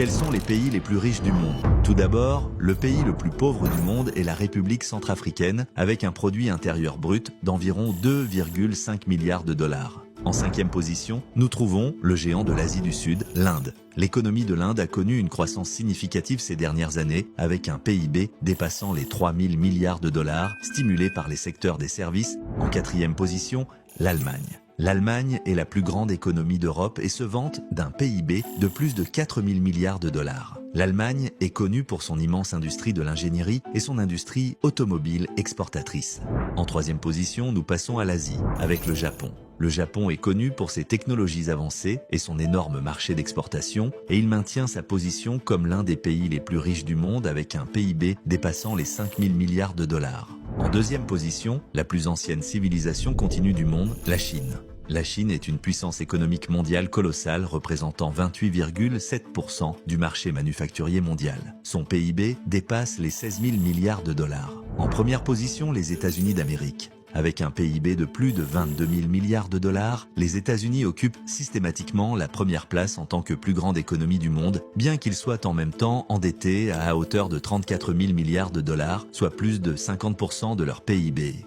Quels sont les pays les plus riches du monde? Tout d'abord, le pays le plus pauvre du monde est la République centrafricaine, avec un produit intérieur brut d'environ 2,5 milliards de dollars. En cinquième position, nous trouvons le géant de l'Asie du Sud, l'Inde. L'économie de l'Inde a connu une croissance significative ces dernières années, avec un PIB dépassant les 3 000 milliards de dollars, stimulé par les secteurs des services. En quatrième position, l'Allemagne. L'Allemagne est la plus grande économie d'Europe et se vante d'un PIB de plus de 4 000 milliards de dollars. L'Allemagne est connue pour son immense industrie de l'ingénierie et son industrie automobile exportatrice. En troisième position, nous passons à l'Asie, avec le Japon. Le Japon est connu pour ses technologies avancées et son énorme marché d'exportation, et il maintient sa position comme l'un des pays les plus riches du monde avec un PIB dépassant les 5 000 milliards de dollars. En deuxième position, la plus ancienne civilisation continue du monde, la Chine. La Chine est une puissance économique mondiale colossale représentant 28,7% du marché manufacturier mondial. Son PIB dépasse les 16 000 milliards de dollars. En première position, les États-Unis d'Amérique. Avec un PIB de plus de 22 000 milliards de dollars, les États-Unis occupent systématiquement la première place en tant que plus grande économie du monde, bien qu'ils soient en même temps endettés à hauteur de 34 000 milliards de dollars, soit plus de 50% de leur PIB.